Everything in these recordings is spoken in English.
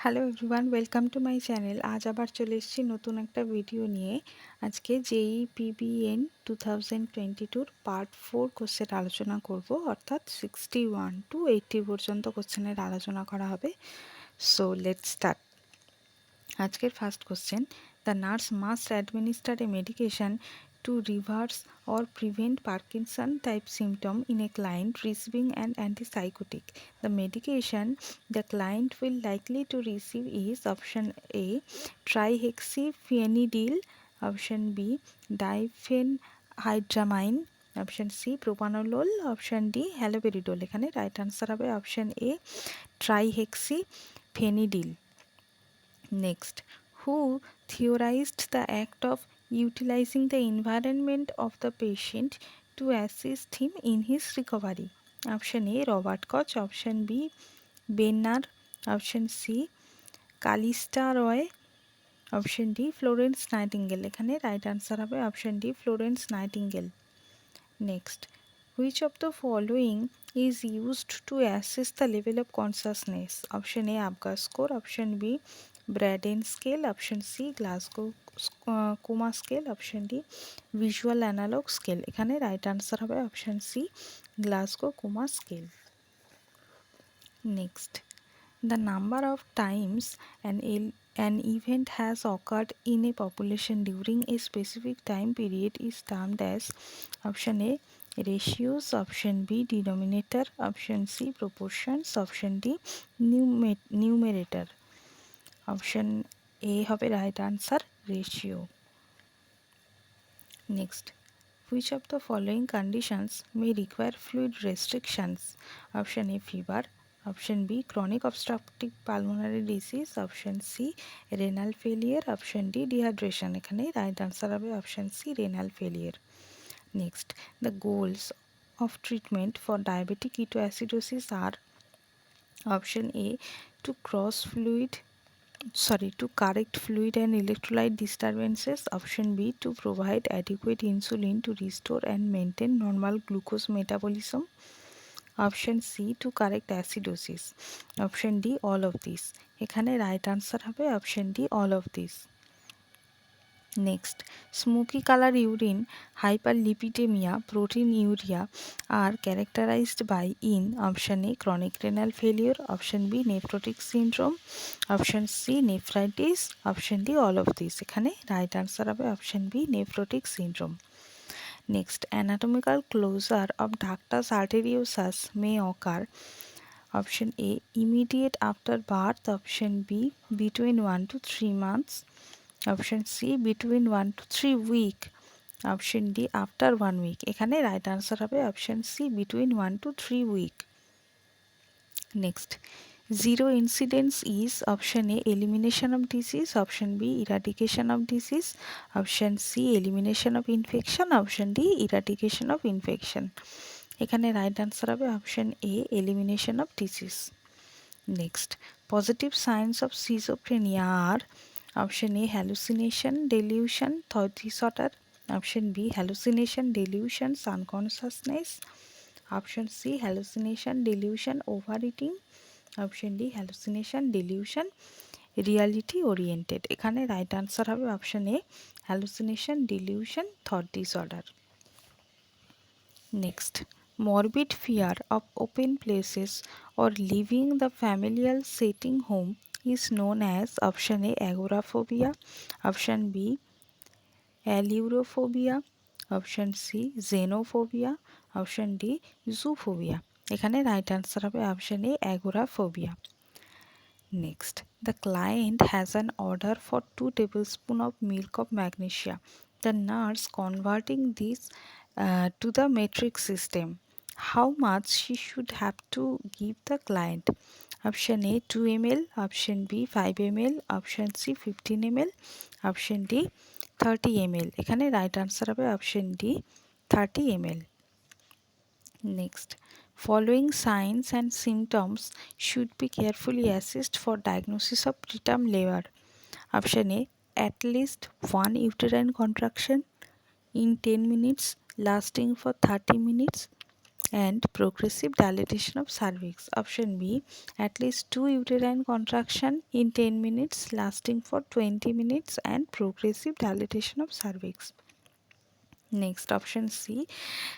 Hello everyone, welcome to my channel. আজ আবার চলে এসেছি নতুন একটা ভিডিও নিয়ে। আজকে JEPBN 2022 পার্ট 4 কোশ্চেন আলোচনা করব, অর্থাৎ 61 to 80 পর্যন্ত কোশ্চেনের আলোচনা করা হবে। So let's start. আজকের first question, the nurse must administer a medication to reverse or prevent Parkinson type symptom in a client receiving an antipsychotic. The medication the client will likely to receive is option A, trihexyphenidyl, option B, diphenhydramine, option C, propanolol, option D, haloperidol. এখানে right answer হবে option A, trihexyphenidyl. Next, who theorized the act of utilizing the environment of the patient to assist him in his recovery? Option A, Robert Koch, option B, Benner, option C, Calista Roy, option D, Florence Nightingale. এখানে right answer হবে option D, Florence nightingale. Next, which of the following is used to assess the level of consciousness? Option A, Apgar score, option B, Braden scale, option C, Glasgow coma scale, option D, visual analog scale. এখানে right answer হবে option C, Glasgow coma scale. Next, the number of times an event has occurred in a population during a specific time period is termed as option A, ratios, option B, denominator, option C, proportions, option D, numerator. Option A হবে right answer, ratio. Next, which of the following conditions may require fluid restrictions? Option A, fever, option B, chronic obstructive pulmonary disease, option C, renal failure, option D, dehydration. এখানে right answer হবে option C, renal failure. Next, the goals of treatment for diabetic ketoacidosis are option A, to correct fluid and electrolyte disturbances, option B, to provide adequate insulin to restore and maintain normal glucose metabolism, option C, to correct acidosis, option D, all of these. এখানে right answer হবে option D, all of these. Next, smoky color urine, hyperlipidemia, proteinuria are characterized by in option A, chronic renal failure, option B, nephrotic syndrome, option C, nephritis, option D, all of these. এখানে right answer হবে option B, nephrotic syndrome. Next, anatomical closure of ductus arteriosus may occur. Option A, immediate after birth, option B, between 1 to 3 months, option C, between 1 to 3 week, option D, after 1 week. এখানে right answer হবে option C, between 1 to 3 week. Next, zero incidence is option A, elimination of disease, option B, eradication of disease, option C, elimination of infection, option D, eradication of infection. এখানে right answer হবে option A, elimination of disease. Next, positive signs of schizophrenia are option A, hallucination, delusion, thought disorder, option B, hallucination, delusions, unconsciousness, option C, hallucination, delusion, overeating, option D, hallucination, delusion, reality oriented. এখানে right answer হবে option A, hallucination, delusion, thought disorder. Next, morbid fear of open places or leaving the familiar setting home is known as option A, agoraphobia, option B, allurophobia, option C, xenophobia, option D, zoophobia. এখানে right answer হবে option A, agoraphobia. Next, the client has an order for 2 tablespoons of milk of magnesia. The nurse converting this to the metric system. How much she should have to give the client? Option A, 2 ml, option B, 5 ml, option C, 15 ml, option D, 30 ml. এখানে right answer হবে option D, 30 ml. Next, following signs and symptoms should be carefully assessed for diagnosis of preterm labor. Option A, at least 1 uterine contraction in 10 minutes lasting for 30 minutes. and progressive dilatation of cervix. Option B, at least 2 uterine contraction in 10 minutes lasting for 20 minutes and progressive dilatation of cervix. Next, option C,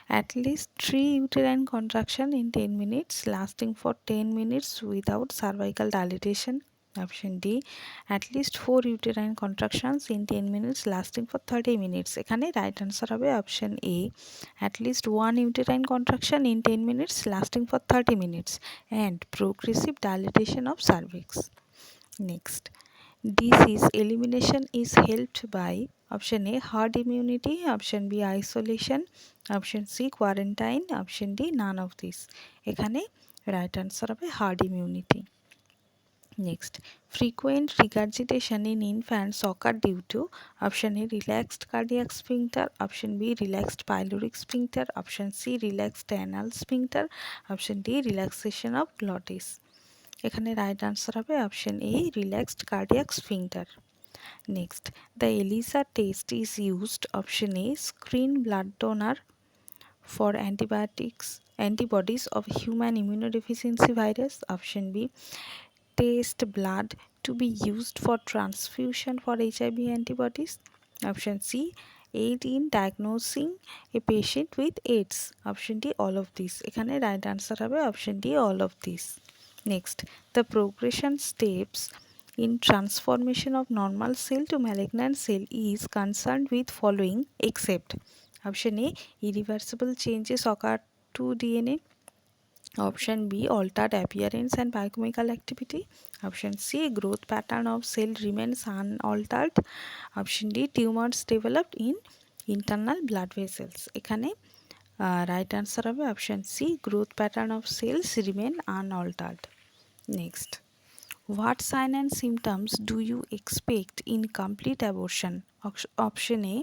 at least 3 uterine contraction in 10 minutes lasting for 10 minutes without cervical dilatation. Option D, at least 4 uterine contractions in 10 minutes lasting for 30 minutes. এখানে right answer হবে option A, at least 1 uterine contraction in 10 minutes lasting for 30 minutes and progressive dilatation of cervix. Next, disease elimination is helped by option A, herd immunity, option B, isolation, option C, quarantine, option D, none of these. এখানে right answer হবে herd immunity. Next, frequent regurgitation in infants occur due to option A, relaxed cardiac sphincter, option B, relaxed pyloric sphincter, option C, relaxed anal sphincter, option D, relaxation of glottis. এখানে right answer হবে option A, relaxed cardiac sphincter. Next, the ELISA test is used option A, screen blood donor for antibodies of human immunodeficiency virus, option B, test blood to be used for transfusion for HIV antibodies, option C, aid in diagnosing a patient with AIDS, option D, all of these. এখানে right answer হবে option D, all of these. Next, the progression steps in transformation of normal cell to malignant cell is concerned with following except option A, irreversible changes occur to DNA, option B, altered appearance and biochemical activity, option C, growth pattern of cell remains unaltered, option D, tumors developed in internal blood vessels. এখানে right answer হবে option C, growth pattern of cells remain unaltered. Next, what sign and symptoms do you expect in complete abortion? Option A,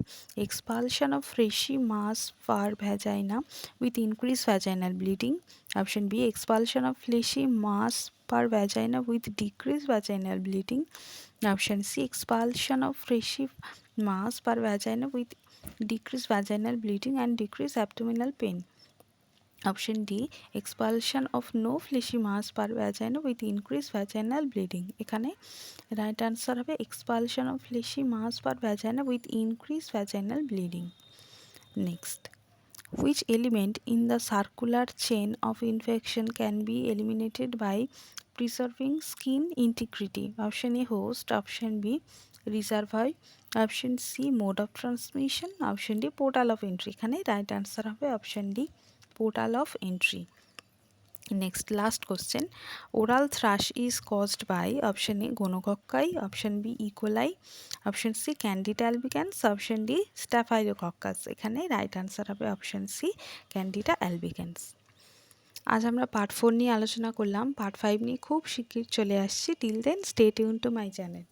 expulsion of fleshy mass per vagina with increased vaginal bleeding. Option B, expulsion of fleshy mass per vagina with decreased vaginal bleeding. Option C, expulsion of fleshy mass per vagina with decreased vaginal bleeding and decreased abdominal pain. Option D, expulsion of no fleshy mass per vagina with increased vaginal bleeding. এখানে right answer হবে expulsion of fleshy mass per vagina with increased vaginal bleeding. Next, which element in the circular chain of infection can be eliminated by preserving skin integrity? Option A, host, option B, reservoir, option C, mode of transmission, option D, portal of entry. এখানে right answer হবে option D, portal of entry. Next, last question, oral thrush is caused by option A, gonococci, option B, E. coli, option C, candida albicans, option D, staphylococcus. এখানে right answer হবে option C, candida অ্যালবিকেন্স. আজ আমরা part 4 নিয়ে আলোচনা করলাম, part 5 নিয়ে খুব শিগগির চলে আসছি. Till then stay tune to my channel.